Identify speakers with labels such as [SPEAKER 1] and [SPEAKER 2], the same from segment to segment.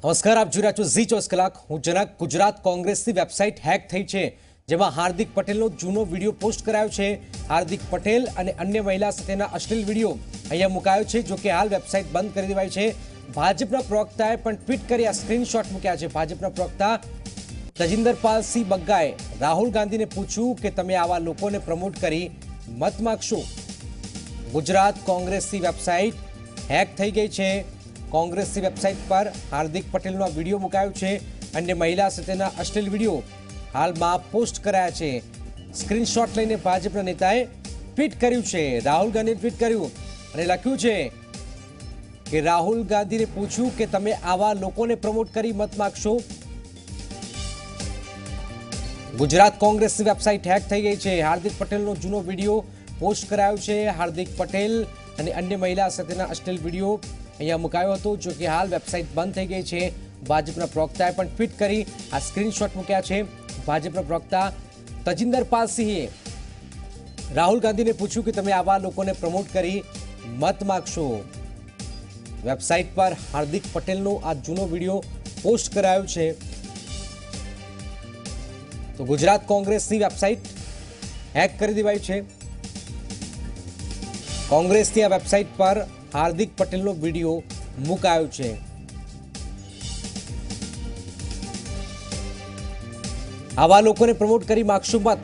[SPEAKER 1] નમસ્કાર, આપ જોઈ રહ્યા છો ઝી 24 કલાક। હું જનક। ગુજરાત કોંગ્રેસની વેબસાઇટ હેક થઈ છે, જેમાં હાર્દિક પટેલનો જૂનો વિડીયો પોસ્ટ કરાયો છે। હાર્દિક પટેલ અને અન્ય મહિલા સાથેના અશ્લીલ વિડીયો અહીંયા મુકાયો છે। જો કે હાલ વેબસાઇટ બંધ કરી દેવાઈ છે। ભાજપના પ્રવક્તાએ પણ ટ્વીટ કરી આ સ્ક્રીનશોટ મૂક્યા છે। ભાજપના પ્રવક્તા તજિંદરપાલસિંહ બગ્ગાએ રાહુલ ગાંધીને પૂછ્યું કે તમે આવા લોકોને પ્રમોટ કરી મત માગશો। ગુજરાત કોંગ્રેસની વેબસાઇટ હેક થઈ ગઈ છે। કોંગ્રેસની વેબસાઇટ પર હાર્દિક પટેલનો વિડીયો મુકાયો છે। અન્ય મહિલા સાથેના અશ્લીલ વિડીયો હાલમાં પોસ્ટ કરાયા છે। સ્ક્રીનશોટ લઈને ભાજપના નેતાએ ટ્વીટ કર્યું છે। રાહુલ ગાંધીએ ટ્વીટ કર્યું અને લખ્યું છે કે રાહુલ ગાંધીને પૂછ્યું કે તમે આવા લોકોને પ્રમોટ કરી મત માગશો। ગુજરાત કોંગ્રેસની વેબસાઇટ હેક થઈ ગઈ છે। હાર્દિક પટેલનો જૂનો વિડીયો પોસ્ટ કરાયો છે। હાર્દિક પટેલ અને અન્ય મહિલા સાથેના અશ્લીલ વિડીયો અહીંયા મુકાયો હતો। જો કે હાલ વેબસાઇટ બંધ થઈ ગઈ છે। ભાજપના પ્રવક્તાએ પણ ટ્વીટ કરી આ સ્ક્રીનશોટ મૂક્યા છે। ભાજપના પ્રવક્તા તજિંદરપાલસિંહે રાહુલ ગાંધીને પૂછ્યું કે તમે આવા લોકોને પ્રમોટ કરી મત માગશો। વેબસાઇટ પર હાર્દિક પટેલનો આ જૂનો વિડીયો પોસ્ટ કરાયો છે। તો ગુજરાત કોંગ્રેસની વેબસાઇટ હેક કરી દેવાઈ છે। કોંગ્રેસની આ વેબસાઇટ પર હાર્દિક પટેલનો વિડીયો મુકાયો છે। આવા લોકોને પ્રમોટ કરી માગશો મત,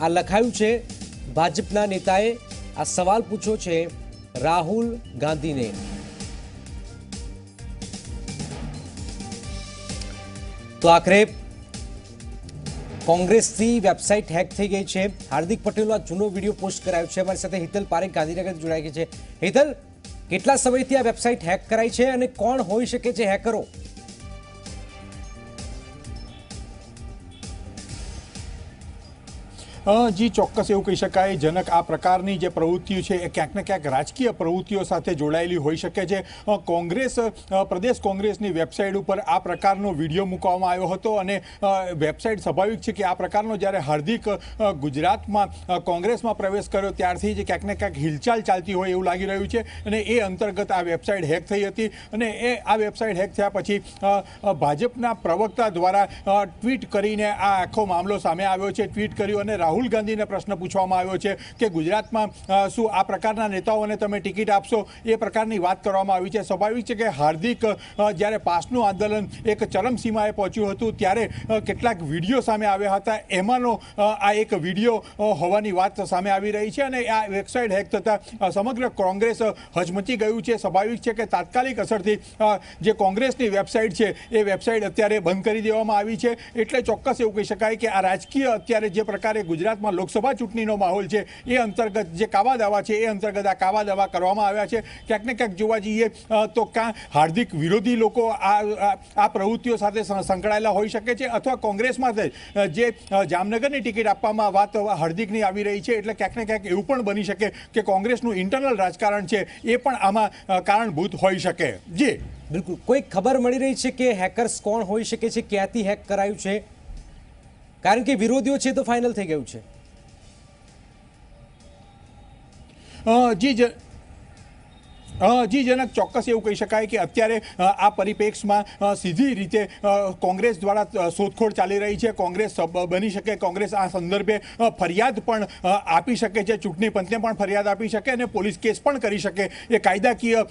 [SPEAKER 1] આ લખાયું છે। ભાજપના નેતાએ આ સવાલ પૂછ્યો છે રાહુલ ગાંધીને। તો આખરે કોંગ્રેસની વેબસાઇટ હેક થઈ ગઈ છે। હાર્દિક પટેલનો આ જૂનો વિડીયો પોસ્ટ કરાયો છે। અમારી સાથે હિતલ પારેખ ગાંધીનગર જોડાઈ ગઈ છે। હિતલ, કેટલા સમયથી આ વેબસાઇટ હેક કરાઈ છે અને કોણ હોઈ શકે છે હેકરો?
[SPEAKER 2] જી ચોક્કસ એવું કહી શકાય જનક, આ પ્રકારની જે પ્રવૃત્તિઓ છે એ ક્યાંક ને ક્યાંક રાજકીય પ્રવૃત્તિઓ સાથે જોડાયેલી હોઈ શકે છે। કોંગ્રેસ પ્રદેશ કોંગ્રેસની વેબસાઇટ ઉપર આ પ્રકારનો વિડીયો મૂકવામાં આવ્યો હતો અને વેબસાઇટ સ્વાભાવિક છે કે આ પ્રકારનો જ્યારે હાર્દિક ગુજરાતમાં કોંગ્રેસમાં પ્રવેશ કર્યો ત્યારથી જ ક્યાંક ને ક્યાંક હિલચાલ ચાલતી હોય એવું લાગી રહ્યું છે અને એ અંતર્ગત આ વેબસાઇટ હેક થઈ હતી અને આ વેબસાઇટ હેક થયા પછી ભાજપના પ્રવક્તા દ્વારા ટ્વીટ કરીને આ આખો મામલો સામે આવ્યો છે। ટ્વીટ કર્યું અને રાહુલ ગાંધીને પ્રશ્ન પૂછવામાં આવ્યો છે કે ગુજરાતમાં શું આ પ્રકારના નેતાઓને તમે ટિકિટ આપશો, એ પ્રકારની વાત કરવામાં આવી છે। સ્વાભાવિક છે કે હાર્દિક જ્યારે પાસનું આંદોલન એક ચરમસીમાએ પહોંચ્યું હતું ત્યારે કેટલાક વિડીયો સામે આવ્યા હતા, એમાંનો આ એક વિડીયો હોવાની વાત સામે આવી રહી છે અને આ વેબસાઇટ હેક થતાં સમગ્ર કોંગ્રેસ હચમચી ગયું છે। સ્વાભાવિક છે કે તાત્કાલિક અસરથી જે કોંગ્રેસની વેબસાઇટ છે એ વેબસાઇટ અત્યારે બંધ કરી દેવામાં આવી છે। એટલે ચોક્કસ એવું કહી શકાય કે આ રાજકીય અત્યારે જે પ્રકારે ગુજરાતમાં લોકસભા ચૂંટણીનો માહોલ છે એ અંતર્ગત જે કાવા દાવા છે એ અંતર્ગત આ કાવા દાવા કરવામાં આવ્યા છે। ક્યાંક ને ક્યાંક જોવા જઈએ તો ક્યાં હાર્દિક વિરોધી લોકો આ પ્રવૃત્તિઓ સાથે સંકળાયેલા હોઈ શકે છે અથવા કોંગ્રેસમાં જે જામનગરની ટિકિટ આપવામાં વાત હાર્દિકની આવી રહી છે એટલે ક્યાંક ને ક્યાંક એવું પણ બની શકે કે કોંગ્રેસનું ઇન્ટરનલ રાજકારણ છે એ પણ આમાં કારણભૂત હોઈ શકે। જી
[SPEAKER 1] બિલકુલ, કોઈ ખબર મળી રહી છે કે હેકર્સ કોણ હોઈ શકે છે, ક્યાંથી હેક કરાયું છે? કારણ કે વિરોધીઓ છે તો ફાઇનલ થઈ ગયું છે।
[SPEAKER 2] જી જનક, ચોક્કસ એવું કહી શકાય કે અત્યારે આ પરિપ્રેક્ષમાં સીધી રીતે કોંગ્રેસ દ્વારા શોધખોળ ચાલી રહી છે। કોંગ્રેસ બની શકે, કોંગ્રેસ આ સંદર્ભે ફરિયાદ પણ આપી શકે છે, ચૂંટણી પંચને પણ ફરિયાદ આપી શકે અને પોલીસ કેસ પણ કરી શકે। એ કાયદાકીય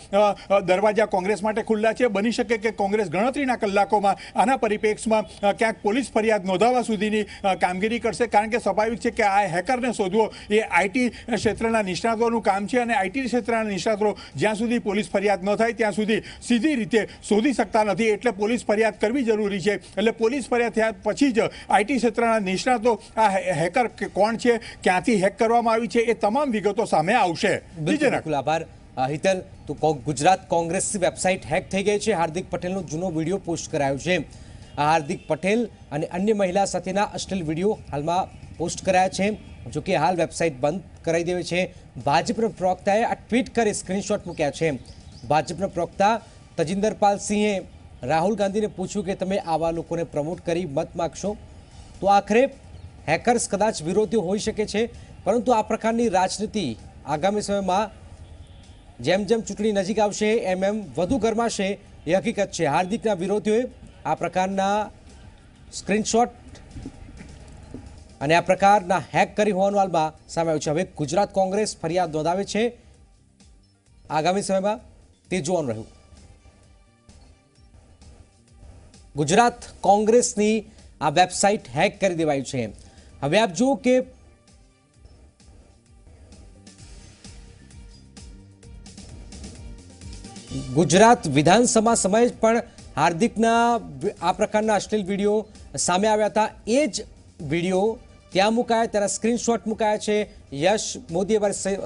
[SPEAKER 2] દરવાજા કોંગ્રેસ માટે ખુલ્લા છે। બની શકે કે કોંગ્રેસ ગણતરીના કલાકોમાં આના પરિપ્રેક્ષમાં ક્યાંક પોલીસ ફરિયાદ નોંધાવવા સુધીની કામગીરી કરશે, કારણ કે સ્વાભાવિક છે કે આ હેકરને શોધવો એ આઈટી ક્ષેત્રના નિષ્ણાતોનું કામ છે અને આઈટી ક્ષેત્રના નિષ્ણાતો જ્યાં સુધી પોલીસ ફરિયાદ ન થાય ત્યાં સુધી સીધી રીતે શોધી શકતા નથી, એટલે પોલીસ ફરિયાદ કરવી જરૂરી છે। એટલે પોલીસ ફરિયાદ થયા પછી જ આઈટી ક્ષેત્રના નિષ્ણાતો આ હેકર કોણ છે, ક્યાંથી હેક કરવામાં આવી છે એ તમામ વિગતો સામે આવશે।
[SPEAKER 1] બિલકુલ આભાર હિતલ। તો ગુજરાત કોંગ્રેસની વેબસાઇટ હેક થઈ ગઈ છે। હાર્દિક પટેલનો જૂનો વિડીયો પોસ્ટ કરાયો છે। હાર્દિક પટેલ અને અન્ય મહિલા સાથેના અશ્લીલ વિડીયો હાલમાં પોસ્ટ કરાયા છે। જો કે હાલ વેબસાઇટ બંધ કરાવી દેવી છે। ભાજપના પ્રવક્તાએ આ ટ્વીટ કરી સ્ક્રીનશોટ મૂક્યા છે। ભાજપના પ્રવક્તા તજિંદરપાલસિંહે રાહુલ ગાંધીને પૂછ્યું કે તમે આવા લોકોને પ્રમોટ કરી મત માગશો। તો આખરે હેકર્સ કદાચ વિરોધીઓ હોઈ શકે છે, પરંતુ આ પ્રકારની રાજનીતિ આગામી સમયમાં જેમ જેમ ચૂંટણી નજીક આવશે એમ એમ વધુ ગરમાશે એ હકીકત છે. હાર્દિકના વિરોધીઓએ આ પ્રકારના સ્ક્રીનશોટ અને આ પ્રકારના હેક કરી હોવાનું હાલમાં સામે આવ્યું છે. હવે ગુજરાત કોંગ્રેસ ફરિયાદ નોંધાવે છે. આગામી સમયમાં તે જોવાનું રહ્યું. ગુજરાત કોંગ્રેસની આ વેબસાઇટ હેક કરી દેવાઈ છે. હવે આપ જુઓ કે ગુજરાત વિધાનસભા સમયે પણ હાર્દિકના આ પ્રકારના અશ્લીલ વિડીયો સામે આવ્યા હતા. એ જ વિડીયો ત્યાં મુકાયા, તેના સ્ક્રીનશોટ મુકાયા છે. યશ મોદી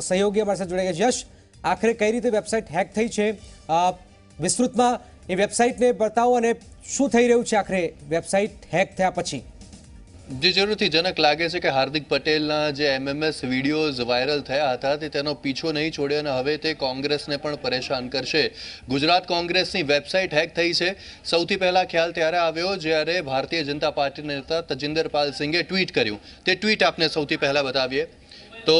[SPEAKER 1] સહયોગી અમારી સાથે જોડાઈ ગયા. યશ, આખરે કઈ રીતે વેબસાઇટ હેક થઈ છે, વિસ્તૃતમાં એ વેબસાઇટને બતાવો અને શું થઈ રહ્યું છે આખરે વેબસાઇટ હેક થયા પછી?
[SPEAKER 3] જે જરૂરથી જનક લાગે છે કે હાર્દિક પટેલના જે MMS વિડીયોઝ વાયરલ થયા હતા તે તેનો પીછો નહીં છોડે અને હવે તે કોંગ્રેસને પણ પરેશાન કરશે. ગુજરાત કોંગ્રેસની વેબસાઇટ હેક થઈ છે. સૌથી પહેલા ખ્યાલ ત્યારે આવ્યો જ્યારે ભારતીય જનતા પાર્ટીના નેતા તજિંદરપાલ સિંઘે ટ્વીટ કર્યું. તે ટ્વીટ આપને સૌથી પહેલા બતાવીએ તો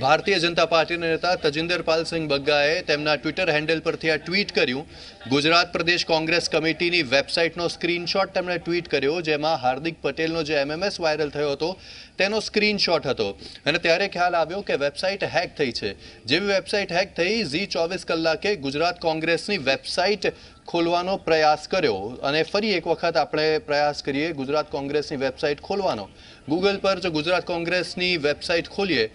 [SPEAKER 3] ભારતીય જનતા પાર્ટીના નેતા તજિંદરપાલ સિંહ બગ્ગાએ તેમના ટ્વિટર હેન્ડલ પરથી આ ટ્વીટ કર્યું. ગુજરાત પ્રદેશ કોંગ્રેસ કમિટીની વેબસાઇટનો સ્ક્રીનશોટ તેમણે ટ્વીટ કર્યો, જેમાં હાર્દિક પટેલનો જે MMS વાયરલ થયો હતો તેનો સ્ક્રીનશોટ હતો અને ત્યારે ખ્યાલ આવ્યો કે વેબસાઇટ હેક થઈ છે. જેવી વેબસાઇટ હેક થઈ, ઝી 24 કલાકે ગુજરાત કોંગ્રેસની વેબસાઇટ ખોલવાનો પ્રયાસ કર્યો અને ફરી એક વખત આપણે પ્રયાસ કરીએ ગુજરાત કોંગ્રેસની વેબસાઇટ ખોલવાનો. ગૂગલ પર જો ગુજરાત કોંગ્રેસની વેબસાઇટ ખોલીએ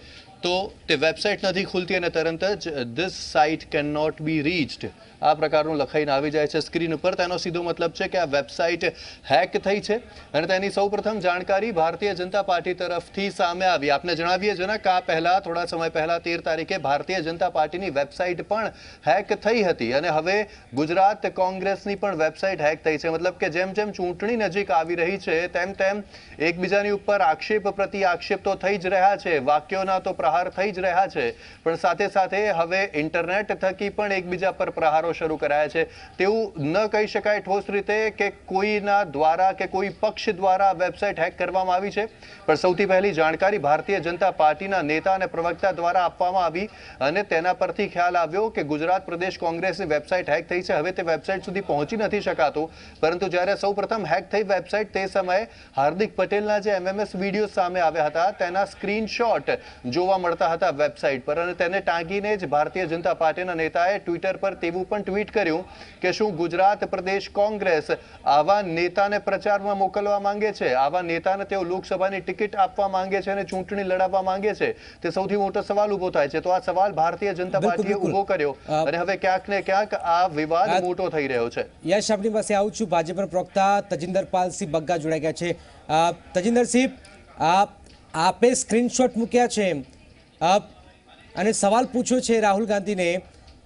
[SPEAKER 3] તો તે વેબસાઇટ નથી ખુલતી અને તરત જ this site can not be reached આ પ્રકારનું લખાઈને આવી જાય છે સ્ક્રીન ઉપર. તેનો સીધો મતલબ છે કે આ વેબસાઇટ હેક થઈ છે અને તેની સૌપ્રથમ જાણકારી ભારતીય જનતા પાર્ટી તરફથી સામે આવી. આપને જણાવીએ જનક, આ પહેલા થોડા સમય પહેલા 13 તારીખે ભારતીય જનતા પાર્ટીની વેબસાઇટ પણ હેક થઈ હતી અને હવે ગુજરાત કોંગ્રેસની પણ વેબસાઇટ હેક થઈ છે. મતલબ કે જેમ જેમ ચૂંટણી નજીક આવી રહી છે તેમ તેમ એકબીજાની ઉપર આક્ષેપ પ્રતિ આક્ષેપ તો થઈ જ રહ્યા છે, વાક્યોના તો પ્રહાર થઈ જ રહ્યા છે, પણ સાથે સાથે હવે ઇન્ટરનેટ થકી પણ એકબીજા પર પ્રહારો શરૂ કરાયા છે. તેવું ન કહી શકાય ઠોસ રીતે કે કોઈના દ્વારા કે કોઈ પક્ષ દ્વારા વેબસાઇટ હેક કરવામાં આવી છે, પણ સૌથી પહેલી જાણકારી ભારતીય જનતા પાર્ટીના નેતા અને પ્રવક્તા દ્વારા આપવામાં આવી અને તેના પરથી ખ્યાલ આવ્યો કે ગુજરાત પ્રદેશ કોંગ્રેસની વેબસાઇટ હેક થઈ છે. હવે તે વેબસાઇટ સુધી પહોંચી નથી શકાતું, પરંતુ જ્યારે સૌપ્રથમ હેક થઈ વેબસાઇટ તે સમયે હાર્દિક પટેલના જે MMS વિડીયો સામે આવ્યા હતા તેના સ્ક્રીનશોટ જોવા મળતા હતા વેબસાઇટ પર અને તેને ટાંકીને જ ભારતીય જનતા પાર્ટીના નેતાએ ટ્વિટર પર તેવું પણ ટ્વીટ કર્યું કે શું ગુજરાત પ્રદેશ કોંગ્રેસ આવા નેતાને પ્રચારમાં મોકલવા માંગે છે, આવા નેતાને તેઓ લોકસભાની ટિકિટ આપવા માંગે છે અને ચૂંટણી લડાવવા માંગે છે? તે સૌથી મોટો સવાલ ઉભો થાય છે. તો આ સવાલ ભારતીય જનતા પાર્ટીએ ઉભો કર્યો અને હવે ક્યાંક ને ક્યાંક આ વિવાદ મોટો થઈ રહ્યો છે.
[SPEAKER 1] યશ, આપની પાસે આવું છું. ભાજપના પ્રવક્તા તજિંદરપાલસિંહ બગ્ગા જોડાઈ ગયા છે. તજિંદરસિંહ, આપે સ્ક્રીનશોટ મૂક્યા છે અને સવાલ પૂછ્યો છે राहुल गांधी ने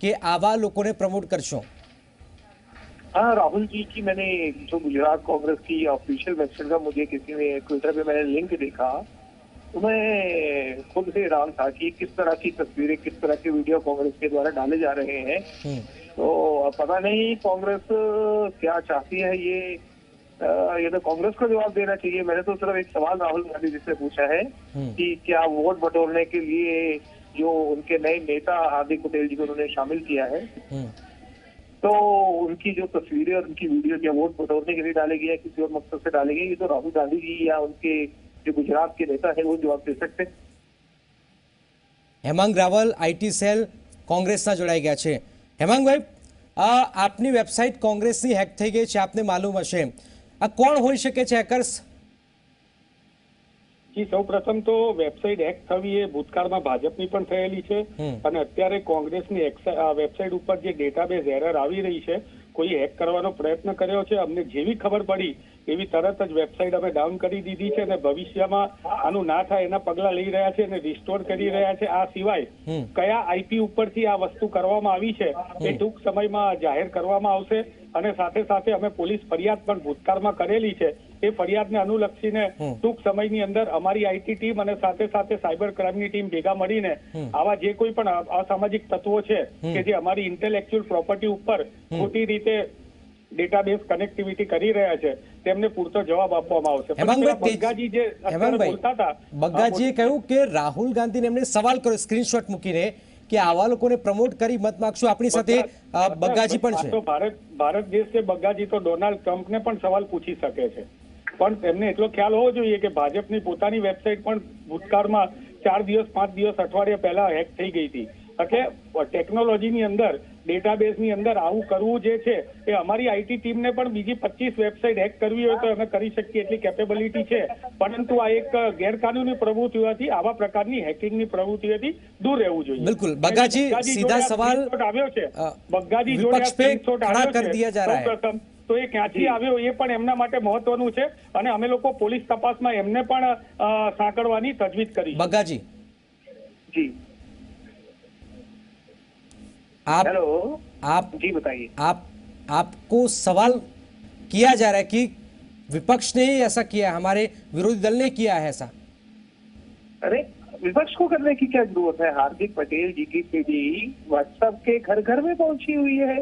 [SPEAKER 1] कि आवा लोगों ने प्रमोट करशो.
[SPEAKER 4] हाँ, राहुल जी की मैंने जो गुजरात कांग्रेस की ऑफिशियल वेबसाइट का मुझे किसी ने ट्विटर पे मैंने लिंक देखा तो मैं खुद से हैरान था कि किस तरह की तस्वीरें, किस तरह के वीडियो कांग्रेस के द्वारा डाले जा रहे हैं. तो पता नहीं कांग्रेस क्या चाहती है. ये तो कांग्रेस को जवाब देना चाहिए. मैंने तो सिर्फ एक सवाल राहुल गांधी जी से पूछा है कि क्या वोट बटोरने के लिए जो उनके नए नेता हार्दिक पटेल जी को उन्होंने शामिल किया है तो उनकी जो तस्वीरें और उनकी वीडियो क्या वोट बटोरने के लिए डाले गए या किसी और मकसद से डाले गए, ये तो राहुल गांधी जी या उनके जो गुजरात के नेता है वो जवाब दे सकते हैं.
[SPEAKER 1] हेमांग रावल IT सेल कांग्रेसना जोड़ाई गया है. हेमांग भाई, आपनी वेबसाइट कांग्रेसनी હેક થઈ ગઈ છે, આપને માલુમ હશે. આ કોણ હોઈ શકે છે હેકર્સ?
[SPEAKER 5] જી, સૌ પ્રથમ તો વેબસાઇટ હેક થવી એ ભૂતકાળમાં ભાજપની પણ થયેલી છે અને અત્યારે કોંગ્રેસની વેબસાઇટ ઉપર જે ડેટાબેઝ એરર આવી રહી છે, કોઈ હેક કરવાનો પ્રયત્ન કર્યો છે. અમને જેવી ખબર પડી એવી તરત જ વેબસાઇટ અમે ડાઉન કરી દીધી છે અને ભવિષ્યમાં આનું ના થાય એના પગલા લઈ રહ્યા છે અને રિસ્ટોર કરી રહ્યા છે. આ સિવાય કયા IP ઉપરથી આ વસ્તુ કરવામાં આવી છે એ ટૂંક સમયમાં જાહેર કરવામાં આવશે અને સાથે સાથે અમે પોલીસ ફરિયાદ પણ ભૂતકાળમાં કરેલી છે. એ ફરિયાદને અનુલક્ષીને ટૂંક સમયની અંદર અમારી IT ટીમ અને સાથે સાથે સાયબર ક્રાઇમની ટીમ ભેગા મળીને આવા જે કોઈ પણ અસામાજિક તત્વો છે કે જે અમારી ઇન્ટેલેક્ચ્યુઅલ પ્રોપર્ટી ઉપર ખોટી રીતે ડેટાબેઝ કનેક્ટિવિટી કરી રહ્યા છે તેમને પૂરતો જવાબ આપવામાં આવશે. બગ્ગાજી જે બોલતા હતા,
[SPEAKER 1] બગ્ગાજીએ કહ્યું કે રાહુલ ગાંધીને એમણે સવાલ કર્યો સ્ક્રીનશોટ મૂકીને કે આવા લોકોને પ્રમોટ કરી મત માંગશો? આપણી સાથે બગ્ગાજી પણ છે.
[SPEAKER 5] તો ભારત દેશ કે બગ્ગાજી તો ડોનાલ્ડ ટ્રમ્પને પણ સવાલ પૂછી શકે છે, પણ તેમને એટલો ખ્યાલ હોવો જોઈએ કે ભાજપની પોતાની વેબસાઇટ પણ ભૂતકાળમાં 4 દિવસ 5 દિવસ અઠવાડિયા પહેલા હેક થઈ ગઈ હતી. એટલે ટેકનોલોજીની અંદર, ડેટાબેઝની અંદર આવું કરવું જે છે એ અમારી આઈટી ટીમને પણ બીજી 25 વેબસાઇટ હેક કરવી હોય તો અમે કરી શકીએ એટલી કેપેબિલિટી છે, પરંતુ આ એક ગેરકાનૂની પ્રવૃત્તિ હોવાથી આવા પ્રકારની હેકિંગની પ્રવૃત્તિઓથી દૂર રહેવું જોઈએ.
[SPEAKER 1] બિલકુલ. બગ્ગાજી, સીધા સવાલ
[SPEAKER 5] આવ્યો છે, બગ્ગાજી
[SPEAKER 1] વિપક્ષ पे खड़ा कर दिया जा रहा है.
[SPEAKER 5] તો એ ક્યાંથી આવ્યો એ પણ એમના માટે મહત્વનું છે, અને અમે લોકો પોલીસ તપાસમાં એમને પણ સાંકળવાની તજવીજ કરી.
[SPEAKER 1] બગ્ગાજી,
[SPEAKER 4] जी
[SPEAKER 1] आप
[SPEAKER 4] हेलो,
[SPEAKER 1] आप
[SPEAKER 4] जी बताइए.
[SPEAKER 1] आपको सवाल किया जा रहा है कि विपक्ष ने ही ऐसा किया है, हमारे विरोधी दल ने किया है ऐसा.
[SPEAKER 4] अरे विपक्ष को करने की क्या जरूरत है? हार्दिक पटेल जी की सीडी व्हाट्सएप के घर घर में पहुंची हुई है,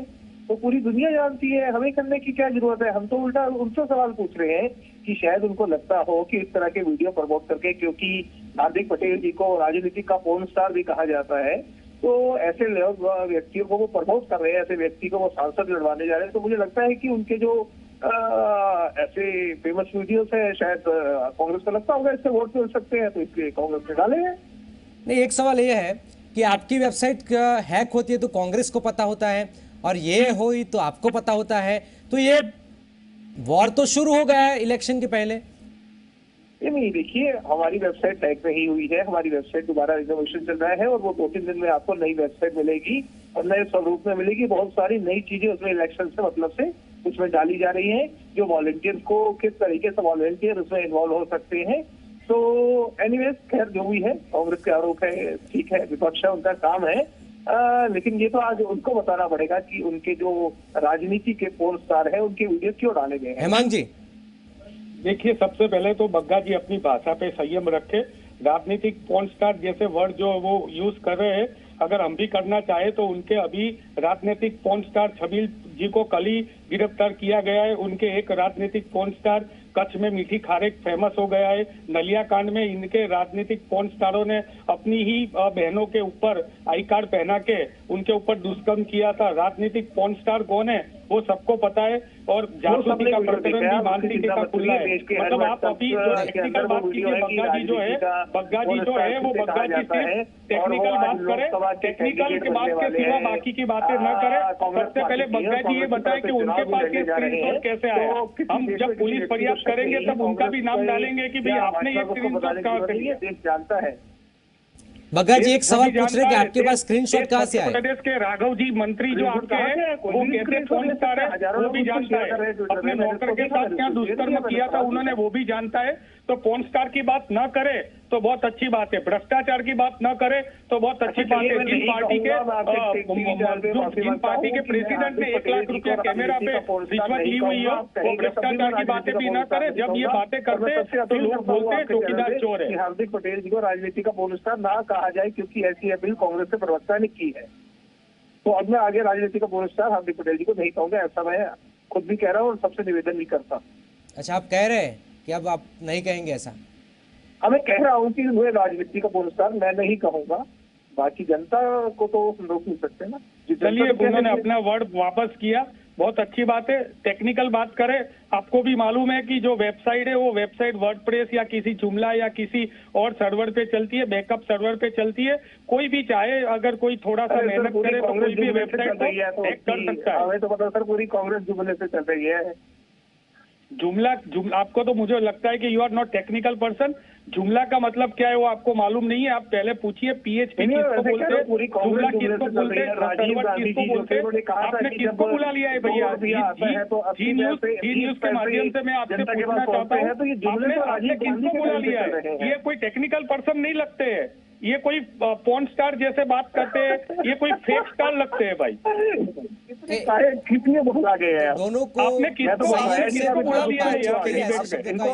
[SPEAKER 4] तो पूरी दुनिया जानती है. हमें करने की क्या जरूरत है? हम तो उल्टा उनसे सवाल पूछ रहे हैं कि शायद उनको लगता हो कि इस तरह के वीडियो प्रमोट करके, क्योंकि हार्दिक पटेल जी को राजनीति का पोर्न स्टार भी कहा जाता है, तो ऐसे लोग व्यक्तियों को वो प्रमोट कर रहे हैं, ऐसे व्यक्ति को वो सांसद लड़वाने जा रहे हैं. तो मुझे लगता है कि उनके जो ऐसे फेमस वीडियोस है, शायद कांग्रेस को लगता होगा इससे वोट मिल सकते हैं, तो इसलिए कांग्रेस ने डाले हैं.
[SPEAKER 1] नहीं, एक सवाल ये है कि आपकी वेबसाइट हैक होती है तो कांग्रेस को पता होता है, और ये हुई तो आपको पता होता है, तो ये वॉर तो शुरू हो गया है इलेक्शन के पहले.
[SPEAKER 4] ये नहीं, देखिए हमारी वेबसाइट हैक नहीं हुई है, हमारी वेबसाइट दोबारा रिजर्वेशन चल रहा है, और वो 2-3 दिन में आपको नई वेबसाइट मिलेगी और नए स्वरूप में मिलेगी. बहुत सारी नई चीजें उसमें इलेक्शन से मतलब से उसमें डाली जा रही हैं, जो वॉलंटियर्स को किस तरीके से वॉलंटियर उसमें इन्वॉल्व हो सकते हैं. तो एनीवेज, खैर जो भी है, कांग्रेस के आरोप है, ठीक है, विपक्ष है, उनका काम है. लेकिन ये तो आज उनको बताना पड़ेगा कि उनके जो राजनीति के पोर्न स्टार है उनके वीडियो क्यों डाले गए हैं.
[SPEAKER 1] हेमांग जी,
[SPEAKER 5] देखिए, सबसे पहले तो बग्गा जी अपनी भाषा पे संयम रखे. राजनीतिक पोर्न स्टार जैसे वर्ड जो वो यूज कर रहे हैं, अगर हम भी करना चाहे तो उनके अभी राजनीतिक पोर्न स्टार छबील जी को कल ही गिरफ्तार किया गया है. उनके एक राजनीतिक पोर्न स्टार कच्छ में मीठी खारेक फेमस हो गया है. नलिया कांड में इनके राजनीतिक पोर्न स्टारों ने अपनी ही बहनों के ऊपर आई कार्ड पहना के उनके ऊपर दुष्कर्म किया था. राजनीतिक पोर्न स्टार कौन है वो सबको पता है, और जासूसी का प्रकरण भी मानसिक का खुला है. मतलब आप अभी जो टेक्निकल बात कीजिए, बग्गा जी जो है वो बग्गा जी सिर्फ टेक्निकल बात करे, टेक्निकल के बात के सिवा बाकी की बातें न करे. सबसे पहले बग्गा जी ये बताए कि उनके पास ये स्क्रीनशॉट कैसे आया. हम जब पुलिस फरियाद करेंगे तब उनका भी नाम डालेंगे कि भाई आपने ये स्क्रीनशॉट कहाँ से लिया.
[SPEAKER 4] जानता है.
[SPEAKER 1] बग्गा जी एक सवाल पूछ रहे हैं कि आपके पास स्क्रीनशॉट कहाँ से आया.
[SPEAKER 5] प्रदेश के राघव जी मंत्री जो आपके हैं वो कैसे फोन स्टार है वो भी जानता है. अपने नौकर के साथ क्या दुष्कर्म किया था उन्होंने वो भी जानता है. तो पोर्न स्टार की बात न करे तो बहुत अच्छी बात है, भ्रष्टाचार की बात न करे तो बहुत अच्छी बात है. जिन पार्टी के प्रेसिडेंट ने 1 लाख रुपया कैमरा पे रिश्वत ली हुई हो, वो भ्रष्टाचार की बातें भी न करे. जब ये बातें करते तो लोग बोलते हैं चौकीदार चोर है.
[SPEAKER 4] हार्दिक पटेल जी को राजनीति का पोर्न स्टार ना कहा जाए, क्योंकि ऐसी अपील कांग्रेस के प्रवक्ता ने की है. तो अब मैं आगे राजनीति का पोर्न स्टार हार्दिक पटेल जी को नहीं कहूंगा, ऐसा मैं खुद भी कह रहा हूँ और सबसे निवेदन भी करता.
[SPEAKER 1] अच्छा, आप कह रहे हैं कि अब आप नहीं कहेंगे ऐसा?
[SPEAKER 4] हाँ, मैं कह रहा हूँ कि मुझे राजनीति का पोर्न स्टार मैं नहीं कहूंगा, बाकी जनता को तो रोक नहीं सकते ना.
[SPEAKER 5] चलिए, उन्होंने अपना वर्ड वापस किया, बहुत अच्छी बात है. टेक्निकल बात करें. आपको भी मालूम है कि जो वेबसाइट है वो वेबसाइट वर्डप्रेस या किसी जुमला या किसी और सर्वर पे चलती है, बैकअप सर्वर पे चलती है. कोई भी चाहे अगर कोई थोड़ा सा मेहनत करे तो कोई भी वेबसाइट को हैक कर सकता है.
[SPEAKER 4] हमें तो पता सर पूरी कांग्रेस जुमले से चल रही है.
[SPEAKER 5] जुमला आपको तो मुझे लगता है कि you are not technical person. जुमला का मतलब क्या है वो आपको मालूम नहीं है. आप पहले पूछिए पीएचपी किसको बोलते हैं, जुमला किसको बोलते हैं, सर्वर किसको बोलते हैं. आपने किसको बुला लिया है भैया? जी न्यूज के माध्यम से मैं आपसे पूछना चाहता हूँ, आपने किसको बुला लिया है? ये कोई टेक्निकल पर्सन नहीं लगते हैं, ये कोई पोर्न स्टार जैसे बात करते हैं, ये कोई फेक स्टार लगते हैं भाई.
[SPEAKER 4] कितने बुला गए हैं
[SPEAKER 1] दोनों को?
[SPEAKER 5] आपने किसको बुला लिया है यार?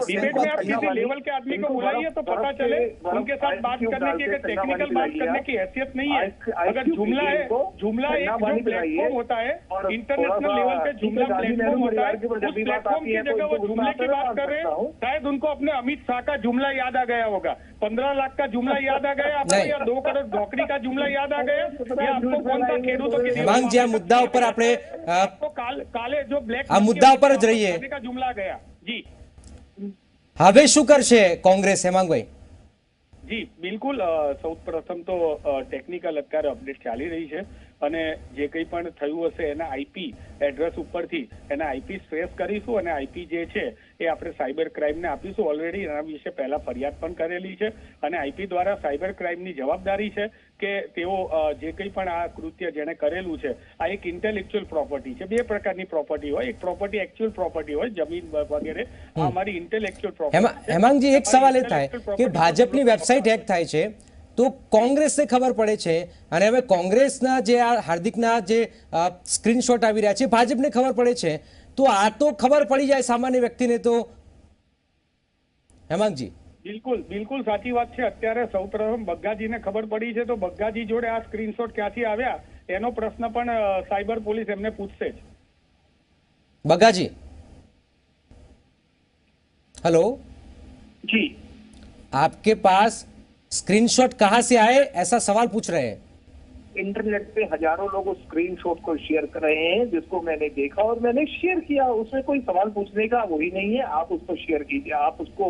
[SPEAKER 5] डिबेट में आप किसी लेवल के आदमी को बुलाइए तो पता चले. उनके साथ बात करने की, टेक्निकल बात करने की हैसियत नहीं है. अगर जुमला है, जुमला एक जो प्लेटफॉर्म होता है, इंटरनेशनल लेवल पे जुमला प्लेटफॉर्म होता है, उस प्लेटफॉर्म की जगह वो जुमले की बात कर रहे हैं. शायद उनको अपने अमित शाह का जुमला याद आ गया होगा, 15 लाख का जुमला याद आ गया, आपको
[SPEAKER 1] नहीं।
[SPEAKER 5] या 2 करोड़ नौकरी का जुमला याद आ गया या आपको कौन सा खेडूतों के लिए
[SPEAKER 1] હેમાંગજી આ મુદ્દા ઉપર આપણે
[SPEAKER 5] आपको काले जो ब्लैक
[SPEAKER 1] આ મુદ્દા ઉપર જ રહીએ.
[SPEAKER 5] का जुमला गया जी
[SPEAKER 1] હવે શું કરશે કોંગ્રેસ હેમાંગભાઈ?
[SPEAKER 5] જી બિલકુલ સૌપ્રથમ તો ટેકનિકલ અત્યારે અપડેટ ચાલી રહી છે અને જે કંઈ પણ થયું હશે એના આઈપી એડ્રેસ ઉપરથી એના આઈપી ટ્રેસ કરીશું અને આઈપી જે છે એ આપણે સાયબર ક્રાઇમને આપીશું. ઓલરેડી એના વિશે પહેલા ફરિયાદ પણ કરેલી છે અને આઈપી દ્વારા સાયબર ક્રાઇમની જવાબદારી છે કે તેઓ જે કંઈ પણ આ કૃત્ય જેણે કરેલું છે આ એક ઇન્ટેલેક્ચ્યુઅલ પ્રોપર્ટી છે. 2 પ્રકારની પ્રોપર્ટી હોય, એક પ્રોપર્ટી એકચ્યુઅલ પ્રોપર્ટી હોય જમીન વગેરે, આ અમારી ઇન્ટેલેક્ચ્યુઅલ પ્રોપર્ટી.
[SPEAKER 1] હેમાંગજી એક સવાલ એ થાય કે ભાજપની વેબસાઇટ હેક થાય છે તો કોંગ્રેસને ખબર પડે છે અને હવે કોંગ્રેસના જે આ હાર્દિકના જે સ્ક્રીનશોટ આવી રહ્યા છે ભાજપને ખબર પડે છે તો આ તો ખબર પડી જાય સામાન્ય વ્યક્તિને તો હેમાંગજી.
[SPEAKER 5] બિલકુલ સાચી વાત છે. અત્યારે સૌપ્રથમ બગ્ગાજીને ખબર પડી છે તો બગ્ગાજી જોડે આ સ્ક્રીનશોટ ક્યાંથી આવ્યા એનો પ્રશ્ન પણ સાયબર પોલીસ એમને પૂછશે જ.
[SPEAKER 1] બગાજી हेलो
[SPEAKER 4] जी
[SPEAKER 1] आपके पास स्क्रीनशॉट कहां से आए ऐसा सवाल पूछ रहे हैं.
[SPEAKER 4] इंटरनेट पे हजारों लोग उस स्क्रीनशॉट को शेयर कर रहे हैं जिसको मैंने देखा और मैंने शेयर किया. उसमें कोई सवाल पूछने का वही नहीं है. आप उसको शेयर कीजिए, आप उसको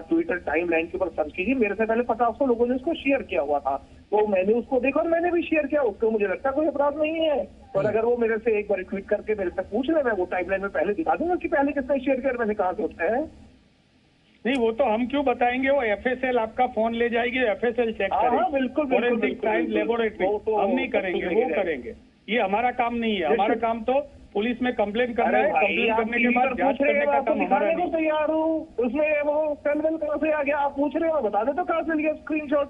[SPEAKER 4] ट्विटर टाइमलाइन के ऊपर सर्च कीजिए. मेरे से पहले 500 लोगों ने उसको शेयर किया हुआ था तो मैंने उसको देखा और मैंने भी शेयर किया. उसको मुझे लगता कोई अपराध नहीं है. और अगर वो मेरे से एक बार ट्वीट करके मेरे से पूछ रहे, मैं वो टाइमलाइन में पहले दिखा दूंगा कि पहले किसने शेयर किया, मैंने कहा से उठा है.
[SPEAKER 5] नहीं वो तो हम क्यों बताएंगे, वो एफएसएल आपका फोन ले जाएगी, एफएसएल चेक
[SPEAKER 4] हाँ,
[SPEAKER 5] करेगी.
[SPEAKER 4] बिल्कुल,
[SPEAKER 5] फोरेंसिक साइंस लेबोरेटरी
[SPEAKER 4] वो तो-
[SPEAKER 5] हम नहीं
[SPEAKER 4] वो
[SPEAKER 5] करेंगे,
[SPEAKER 4] तो
[SPEAKER 5] वो
[SPEAKER 4] नहीं
[SPEAKER 5] करेंगे. ये हमारा काम नहीं है. हमारा काम तो पुलिस में कंप्लेन करना है. कंप्लेन करने के बाद जांच करने का काम हमारा नहीं.
[SPEAKER 4] तैयार हूँ. उसमें वो पेन कहाँ से आ गया आप पूछ रहे हो, बता दे तो कहाँ से लिया स्क्रीनशॉट.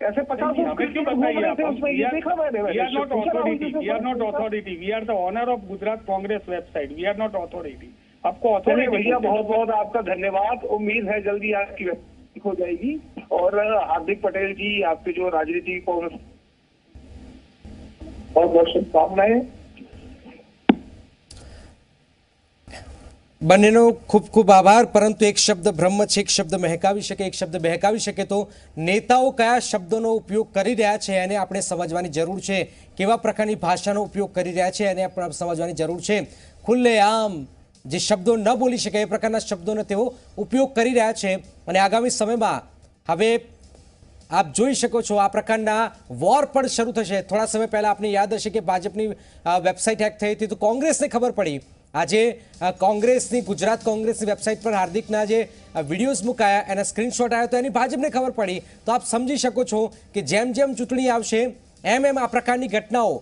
[SPEAKER 4] ऐसे 50
[SPEAKER 5] हमें क्यों बताइए आप?
[SPEAKER 4] उसमें ये देखा मैंने.
[SPEAKER 5] We are not authority. We are not authority. We are the owner of Gujarat Congress website. We are not authority. आपको
[SPEAKER 4] चलिए
[SPEAKER 5] authority
[SPEAKER 4] भैया बहुत बहुत आपका धन्यवाद. उम्मीद है जल्दी आपकी वेबसाइट हो जाएगी और हार्दिक पटेल जी आपके जो राजनीति को बहुत बहुत शुभकामनाएं.
[SPEAKER 1] બંનેનો ખૂબ ખૂબ આભાર. પરંતુ એક શબ્દ બ્રહ્મ છે, એક શબ્દ મહેકાવી શકે, એક શબ્દ બહેકાવી શકે તો નેતાઓ કયા શબ્દોનો ઉપયોગ કરી રહ્યા છે એને આપણે સમજવાની જરૂર છે. કેવા પ્રકારની ભાષાનો ઉપયોગ કરી રહ્યા છે એને આપણે સમજવાની જરૂર છે. ખુલ્લેઆમ જે શબ્દો ન બોલી શકે એ પ્રકારના શબ્દોનો તેઓ ઉપયોગ કરી રહ્યા છે અને આગામી સમયમાં હવે આપ જોઈ શકો છો આ પ્રકારના વોર પણ શરૂ થશે. થોડા સમય પહેલા આપને યાદ હશે કે ભાજપની વેબસાઇટ હેક થઈ હતી તો કોંગ્રેસને ખબર પડી. આજે કોંગ્રેસની ગુજરાત કોંગ્રેસની વેબસાઇટ પર હાર્દિકના જે વિડીયોઝ મુકાયા એના સ્ક્રીનશોટ આવ્યા તો એની ભાજપને ખબર પડી. તો આપ સમજી શકો છો કે જેમ જેમ ચૂંટણી આવશે એમ એમ આ પ્રકારની ઘટનાઓ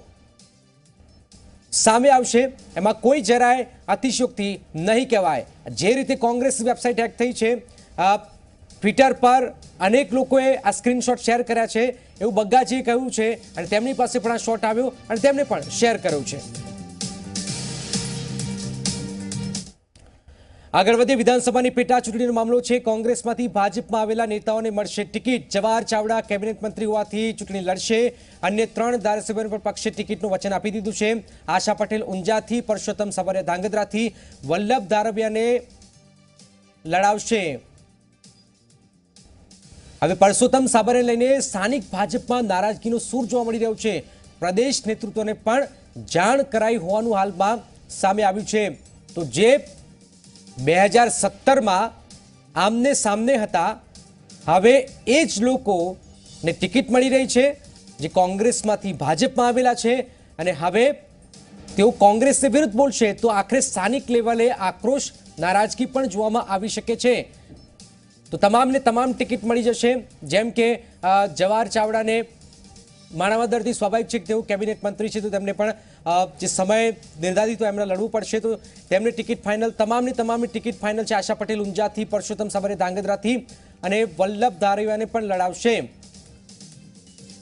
[SPEAKER 1] સામે આવશે. એમાં કોઈ જરાય અતિશયોક્તિ નહીં કહેવાય. જે રીતે કોંગ્રેસની વેબસાઇટ હેક થઈ છે, ટ્વિટર પર અનેક લોકોએ આ સ્ક્રીનશોટ શેર કર્યા છે એવું બગ્ગાજીએ કહ્યું છે અને તેમની પાસે પણ આ શોટ આવ્યો અને તેમણે પણ શેર કર્યો છે. આગળ વધીએ. વિધાનસભાની પેટા ચૂંટણીનો મામલો છે. કોંગ્રેસમાંથી ભાજપમાં આવેલા નેતાઓને મળશે ટિકિટ. જવાહર ચાવડા કેબિનેટ મંત્રી હોવાથી ચૂંટણી લડશે. અન્ય 3 ધારાસભ્યોને પણ પક્ષે ટિકિટનું વચન આપી દીધું છે. આશા પટેલ ઊંઝાથી, પરસોત્તમ સાબરિયા ધાંગધ્રાથી, વલ્લભ ધારવિયાને લડાવશે. હવે પરસોત્તમ સાબરિયાને લઈને સ્થાનિક ભાજપમાં નારાજગીનો સૂર જોવા મળી રહ્યો છે. પ્રદેશ નેતૃત્વને પણ જાણ કરાઈ હોવાનું હાલમાં સામે આવ્યું છે. તો જે 2017માં આમને સામને હતા હવે એ જ લોકોને ટિકિટ મળી રહી છે જે કોંગ્રેસમાંથી ભાજપમાં આવેલા છે અને હવે તેઓ કોંગ્રેસને વિરુદ્ધ બોલશે તો આખરે સ્થાનિક લેવલે આક્રોશ, નારાજગી પણ જોવામાં આવી શકે છે. તો તમામને તમામ ટિકિટ મળી જશે. જેમ કે જવાહર ચાવડાને માણાવદરથી સ્વાભાવિક છે કે તેઓ કેબિનેટ મંત્રી છે તો તેમને પણ જે સમય નિર્ધારિત હોય એમને લડવું પડશે તો તેમને ટિકિટ ફાઇનલ, તમામની ટિકિટ ફાઇનલ છે. આશા પટેલ ઊંઝાથી, પરસોત્તમ સાબરિયા ધાંગધ્રાથી અને વલ્લભ ધારવિયાને પણ લડાવશે.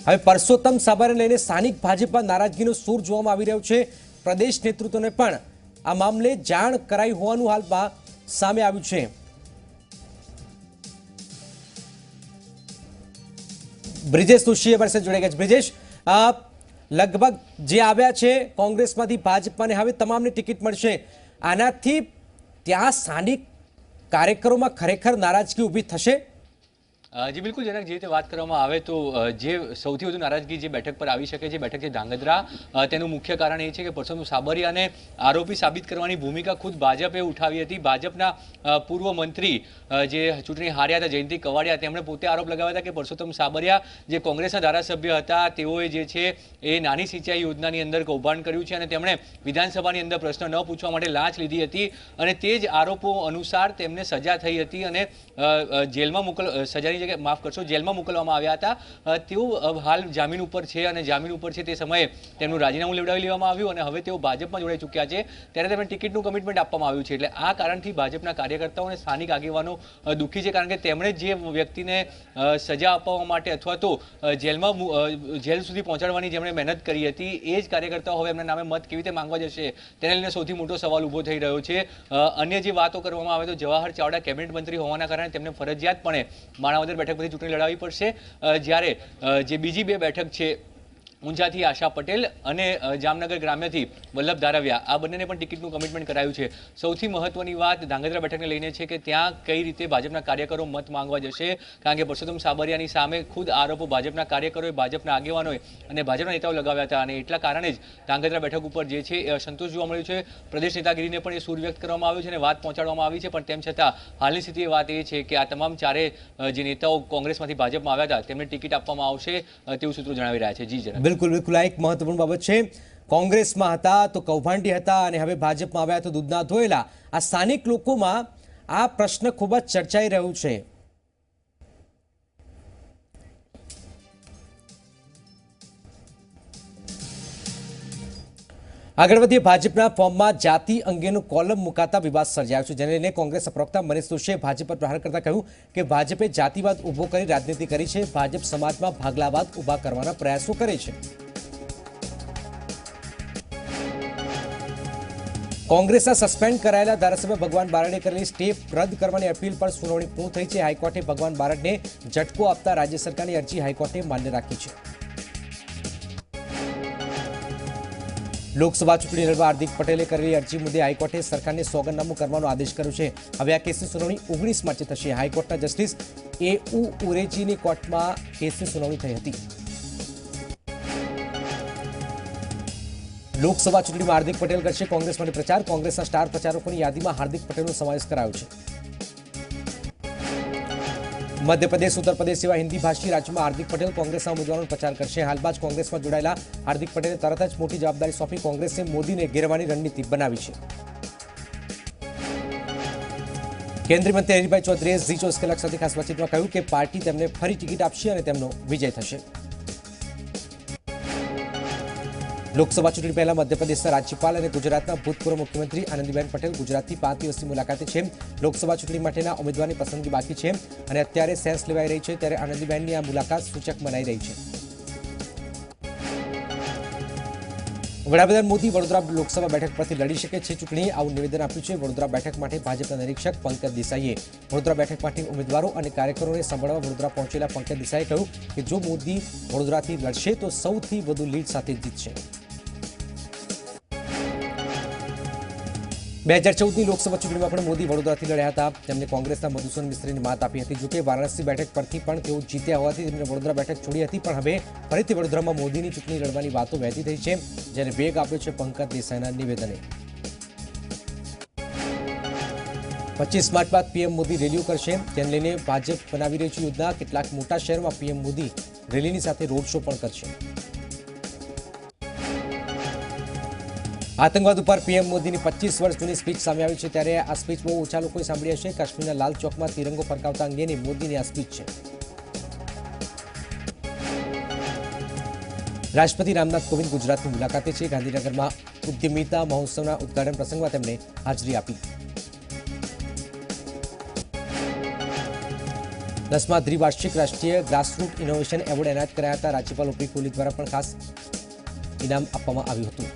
[SPEAKER 1] હવે પરસોત્તમ સાબરિયાને લઈને સ્થાનિક ભાજપમાં નારાજગીનો સૂર જોવામાં આવી રહ્યો છે. પ્રદેશ નેતૃત્વને પણ આ મામલે જાણ કરાઈ હોવાનું હાલમાં સામે આવ્યું છે. બ્રિજેશ દોશી અમારી સાથે જોડાઈ ગયા છે. બ્રિજેશ, લગભગ જે આવ્યા છે કોંગ્રેસમાંથી ભાજપમાં હવે તમામને ટિકિટ મળશે, આનાથી ત્યાં સ્થાનિક કાર્યકરોમાં ખરેખર નારાજગી ઊભી થશે?
[SPEAKER 6] જી બિલકુલ જનક, જે રીતે વાત કરવામાં આવે તો જે સૌથી વધુ નારાજગી જે બેઠક પર આવી શકે છે બેઠક છે ધાંગધ્રા, તેનું મુખ્ય કારણ એ છે કે પરસોત્તમ સાબરિયાને આરોપી સાબિત કરવાની ભૂમિકા ખુદ ભાજપે ઉઠાવી હતી. ભાજપના પૂર્વ મંત્રી જે ચૂંટણી હાર્યા હતા જયંતિ કવાડિયા, તેમણે પોતે આરોપ લગાવ્યા હતા કે પરસોત્તમ સાબરિયા જે કોંગ્રેસના ધારાસભ્ય હતા તેઓએ જે છે એ નાની સિંચાઈ યોજનાની અંદર કૌભાંડ કર્યું છે અને તેમણે વિધાનસભાની અંદર પ્રશ્ન ન પૂછવા માટે લાંચ લીધી હતી અને તે જ આરોપો અનુસાર તેમને સજા થઈ હતી અને જેલમાં સજાની જેલમાં મોકલવામાં આવ્યા હતા. તેઓ હાલ જામીન ઉપર છે અને જામીન ઉપર છે તે સમયે તેમનું રાજીનામું લેવડાવી લેવામાં આવ્યું અને હવે તેઓ ભાજપમાં જોડાઈ ચૂક્યા છે. ત્યારે તેમને ટિકિટનું કમિટમેન્ટ આપવામાં આવ્યું છે. એટલે આ કારણથી ભાજપના કાર્યકર્તાઓ અને સ્થાનિક આગેવાનો દુઃખી છે, કારણ કે તેમણે જે વ્યક્તિને સજા આપવા માટે અથવા તો જેલ સુધી પહોંચાડવાની જેમણે મહેનત કરી હતી એ જ કાર્યકર્તાઓ હવે એમના નામે મત કેવી રીતે માંગવા જશે તેને લઈને સૌથી મોટો સવાલ ઊભો થઈ રહ્યો છે. અન્ય જે વાતો કરવામાં આવે તો જવાહર ચાવડા કેબિનેટ મંત્રી હોવાના કારણે તેમને ફરજિયાતપણે માણાવદર બેઠક પરથી ચૂંટણી લડાવવી પડશે, જ્યારે જે બીજી બે બેઠક છે ઊંઝાથી આશા પટેલ અને જામનગર ગ્રામ્યથી વલ્લભ ધારવિયા, આ બંનેને પણ ટિકિટનું કમિટમેન્ટ કરાયું છે. સૌથી મહત્વની વાત ધાંગધ્રા બેઠકને લઈને છે કે ત્યાં કઈ રીતે ભાજપના કાર્યકરો મત માંગવા જશે, કારણ કે પરસોત્તમ સાબરિયાની સામે ખુદ આરોપો ભાજપના કાર્યકરોએ, ભાજપના આગેવાનોએ અને ભાજપના નેતાઓ લગાવ્યા હતા અને એટલા કારણે જ ધાંગધ્રા બેઠક ઉપર જે છે અસંતોષ જોવા મળ્યું છે. પ્રદેશ નેતાગીરીને પણ એ સૂર વ્યક્ત કરવામાં આવ્યું છે અને વાત પહોંચાડવામાં આવી છે, પણ તેમ છતાં હાલની સ્થિતિ વાત એ છે કે આ તમામ ચારે જે નેતાઓ કોંગ્રેસમાંથી ભાજપમાં આવ્યા હતા તેમને ટિકિટ આપવામાં આવશે તેવું સૂત્રો જણાવી રહ્યા છે. જી જરા
[SPEAKER 1] બિલકુલ આ એક મહત્વપૂર્ણ બાબત છે. કોંગ્રેસમાં હતા તો કૌભાંડી હતા અને હવે ભાજપમાં આવ્યા તો દૂધના ધોયેલા. આ સ્થાનિક લોકોમાં આ પ્રશ્ન ખૂબ જ ચર્ચાઈ રહ્યું છે. આગળ વધીએ. ભાજપના ફોર્મમાં જાતિ અંગેનું કોલમ મુકાતા વિવાદ સર્જાયો છે, જેને લઈને કોંગ્રેસ પ્રવક્તા મનીષ દોશીએ ભાજપ પર પ્રહાર કરતા કહ્યું કે ભાજપે જાતિવાદ ઉભો કરી રાજનીતિ કરી છે. ભાજપ સમાજમાં ભાગલાવાદ ઉભા કરવાના પ્રયાસો કરે છે. કોંગ્રેસના સસ્પેન્ડ કરાયેલા ધારાસભ્ય ભગવાન બારડે કરેલી સ્ટે રદ કરવાની અપીલ પર સુનાવણી પૂર્ણ થઈ છે. હાઈકોર્ટે ભગવાન બારડને ઝટકો આપતા રાજ્ય સરકારની અરજી હાઈકોર્ટે માન્ય રાખી છે. લોકસભા ચૂંટણી લડવા હાર્દિક પટેલે કરેલી અરજી મુદ્દે હાઈકોર્ટે સરકારને સોગંદનામું કરવાનો આદેશ કર્યો છે. હવે આ કેસની સુનાવણી 19 માર્ચે થશે. હાઈકોર્ટના જસ્ટિસ A.U. ઉરેજીની કોર્ટમાં કેસની સુનાવણી થઈ હતી. લોકસભા ચૂંટણીમાં હાર્દિક પટેલ કરશે કોંગ્રેસ માટે પ્રચાર. કોંગ્રેસના સ્ટાર પ્રચારકોની યાદીમાં હાર્દિક પટેલનો સમાવેશ કરાયો છે. મધ્યપ્રદેશ, ઉત્તર પ્રદેશ જેવા હિન્દી ભાષી રાજ્યોમાં હાર્દિક પટેલ કોંગ્રેસના ઉમેદવારોનો પ્રચાર કરશે. હાલમાં જ કોંગ્રેસમાં જોડાયેલા હાર્દિક પટેલે તરત જ મોટી જવાબદારી સોંપી કોંગ્રેસે મોદીને ઘેરવાની રણનીતિ બનાવી છે. કેન્દ્રીય મંત્રી હરિભાઈ ચૌધરીએ ઝી 24 કલાક સાથે ખાસ વાતચીતમાં કહ્યું કે પાર્ટી તેમને ફરી ટિકિટ આપશે અને તેમનો વિજય થશે. લોકસભા ચૂંટણી પહેલા મધ્યપ્રદેશના રાજ્યપાલ અને ગુજરાતના ભૂતપૂર્વ મુખ્યમંત્રી આનંદીબેન પટેલ ગુજરાતથી 5 દિવસની મુલાકાતે છે. લોકસભા ચૂંટણી માટેના ઉમેદવારની પસંદગી બાકી છે અને અત્યારે સેન્સ લેવાઈ રહી છે, ત્યારે આનંદીબેનની આ મુલાકાત સૂચક મનાઈ રહી છે. વડાપ્રધાન મોદી વડોદરા લોકસભા બેઠક પરથી લડી શકે છે ચૂંટણી, આવું નિવેદન આપ્યું છે. વડોદરા બેઠક માટે ભાજપના નિરીક્ષક પંકજ દેસાઈએ વડોદરા બેઠક માટે ઉમેદવારો અને કાર્યકરોને સાંભળવા વડોદરા પહોંચેલા પંકજ દેસાઈએ કહ્યું કે જો મોદી વડોદરાથી લડશે તો સૌથી વધુ લીડ સાથે જીતશે. 2014ની લોકસભા ચૂંટણીમાં પણ મોદી વડોદરાથી લડ્યા હતા. તેમને કોંગ્રેસના મધુસૂદન મિસ્ત્રીને માત આપી હતી. જોકે વારાણસી બેઠક પરથી પણ તેઓ જીત્યા હોવાથી તેમને વડોદરા બેઠક છોડી હતી, પણ હવે ફરીથી વડોદરામાં મોદીની ચૂંટણી લડવાની વાતો વહેતી થઈ છે, જેને વેગ આપ્યો છે પંકજ દેસાઈના નિવેદને. 25 માર્ચ બાદ પીએમ મોદી રેલીઓ કરશે, તેને લઈને ભાજપ બનાવી રહી છે યોજના. કેટલાક મોટા શહેરોમાં પીએમ મોદી રેલીની સાથે રોડ શો પણ કરશે. આતંકવાદ ઉપર પીએમ મોદીની 25 વર્ષ જૂની સ્પીચ સામે આવી છે, ત્યારે આ સ્પીચ બહુ ઓછા લોકોએ સાંભળી હશે. કાશ્મીરના લાલ ચોકમાં તિરંગો ફરકાવતા અંગેની મોદીની આ સ્પીચ છે. રાષ્ટ્રપતિ રામનાથ કોવિંદ ગુજરાતની મુલાકાતે છે. ગાંધીનગરમાં ઉદ્યમિતા મહોત્સવના ઉદઘાટન પ્રસંગમાં તેમણે હાજરી આપી. 10મા દ્વિવાર્ષિક રાષ્ટ્રીય ગ્રાસરૂટ ઇનોવેશન એવોર્ડ એનાયત કરાયા હતા. રાજ્યપાલ ઓ.પી. કોહલી દ્વારા પણ ખાસ ઇનામ આપવામાં આવ્યું હતું.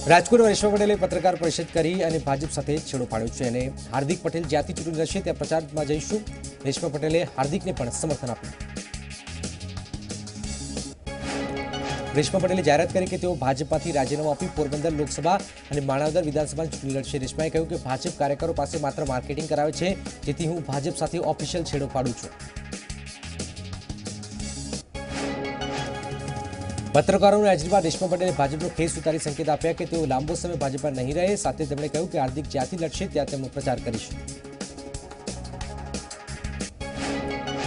[SPEAKER 1] રાજકોટમાં રેશમા પટેલે પત્રકાર પરિષદ કરી અને ભાજપ સાથે છેડો પાડ્યો છે અને હાર્દિક પટેલ જ્યાંથી ચૂંટણી લડશે ત્યાં પ્રચારમાં જઈશું. રેશમા પટેલે હાર્દિકને પણ સમર્થન આપ્યું. રેશમા પટેલે જાહેરાત કરી કે તેઓ ભાજપમાંથી રાજીનામું આપી પોરબંદર લોકસભા અને માણાવદર વિધાનસભાની ચૂંટણી લડશે. રેશમાએ કહ્યું કે ભાજપ કાર્યકરો પાસે માત્ર માર્કેટિંગ કરાવે છે, જેથી હું ભાજપ સાથે ઓફિશિયલ છેડો ફાડું છું. પત્રકારોને હાજરી બાદ રેશમા પટેલે ભાજપનો ખેસ ઉતારી સંકેત આપ્યા કે તેઓ લાંબો સમય ભાજપમાં નહીં રહે. સાથે તેમણે કહ્યું કે હાર્દિક જ્યાંથી લડશે ત્યાં તેમનો પ્રચાર કરીશ.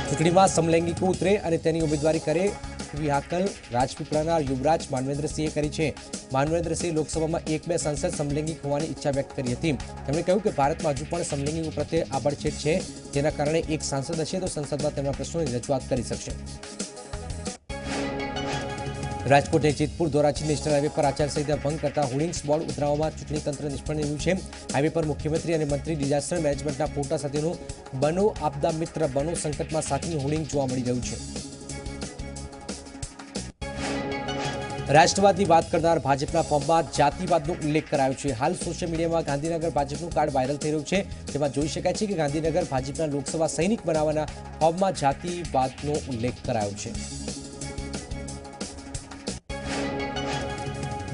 [SPEAKER 1] ચૂંટણીમાં સમલૈંગિકો ઉતરે અને તેની ઉમેદવારી કરે તેવી હાકલ રાજપીપળાના યુવરાજ માનવેન્દ્રસિંહે કરી છે. માનવેન્દ્રસિંહે લોકસભામાં 1-2 સાંસદ સમલૈંગિક હોવાની ઈચ્છા વ્યક્ત કરી હતી. તેમણે કહ્યું કે ભારતમાં હજુ પણ સમલૈંગિકો પ્રત્યે આબડછેડ છે, જેના કારણે એક સાંસદ હશે તો સંસદમાં તેમના પ્રશ્નોની રજૂઆત કરી શકશે. રાજકોટની જેતપુર ધોરાજી નેશનલ હાઈવે પર આચારસંહિતા ભંગ કરતા હોર્ડિંગ્સ બોર્ડ ઉતરાવવામાં ચૂંટણી તંત્ર નિષ્ફળ રહ્યું છે. હાઈવે પર મુખ્યમંત્રી અને મંત્રી ડિઝાસ્ટર મેનેજમેન્ટના ફોટા સાથેનું બનો આપદા મિત્ર બનો સંકટમાં સાથીનું હોર્ડિંગ જોવા મળી રહ્યું છે. રાષ્ટ્રવાદની વાત કરનાર ભાજપના ફોર્મમાં જાતિવાદનો ઉલ્લેખ કરાયો છે. હાલ સોશિયલ મીડિયામાં ગાંધીનગર ભાજપનું કાર્ડ વાયરલ થઈ રહ્યું છે, જેમાં જોઈ શકાય છે કે ગાંધીનગર ભાજપના લોકસભા સૈનિક બનાવવાના ફોર્મમાં જાતિવાદનો ઉલ્લેખ કરાયો છે.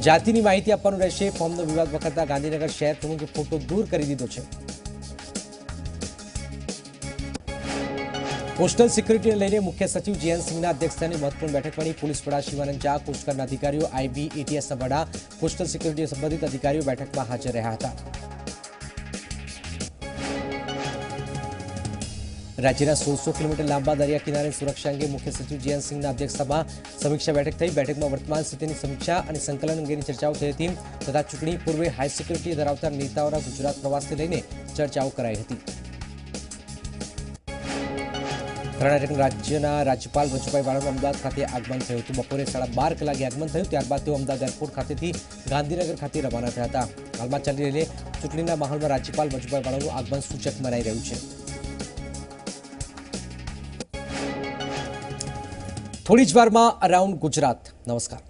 [SPEAKER 1] જાતિની માહિતી આપવાનું રહેશે. ફોર્મનો વિવાદ વખતના ગાંધીનગર શહેર પ્રમુખે ફોટો દૂર કરી દીધો છે. કોસ્ટલ સિક્યુરિટીને લઈને મુખ્ય સચિવ જીએન સિંહના અધ્યક્ષસ્થાને મહત્વપૂર્ણ બેઠક મળી. પોલીસ વડા શિવાનંદ ઝા, કોસ્ટગાર્ડના અધિકારીઓ, આઈબી, એટીએસના વડા, કોસ્ટલ સિક્યુરિટી સંબંધિત અધિકારીઓ બેઠકમાં હાજર રહ્યા હતા. રાજ્યના 1600 કિલોમીટર લાંબા દરિયા કિનારે સુરક્ષા અંગે મુખ્ય સચિવ જીએન સિંહના અધ્યક્ષતામાં સમીક્ષા બેઠક થઈ. બેઠકમાં વર્તમાન સ્થિતિની સમીક્ષા અને સંકલન અંગેની ચર્ચાઓ થઈ હતી તથા ચૂંટણી પૂર્વે હાઈ સિક્યુરિટી ધરાવતા નેતાઓના ગુજરાત પ્રવાસને લઈને ચર્ચાઓ કરાઈ હતી. કર્ણાટક રાજ્યના રાજ્યપાલ વજુભાઈ વાળાનું અમદાવાદ ખાતે આગમન થયું હતું. બપોરે 12:30 કલાકે આગમન થયું. ત્યારબાદ તેઓ અમદાવાદ એરપોર્ટ ખાતેથી ગાંધીનગર ખાતે રવાના થયા હતા. હાલમાં ચાલી રહેલી ચૂંટણીના માહોલમાં રાજ્યપાલ વજુભાઈ વાળાનું આગમન સૂચક મનાઈ રહ્યું છે. થોડી જ વારમાં અરાઉન્ડ ગુજરાત. નમસ્કાર.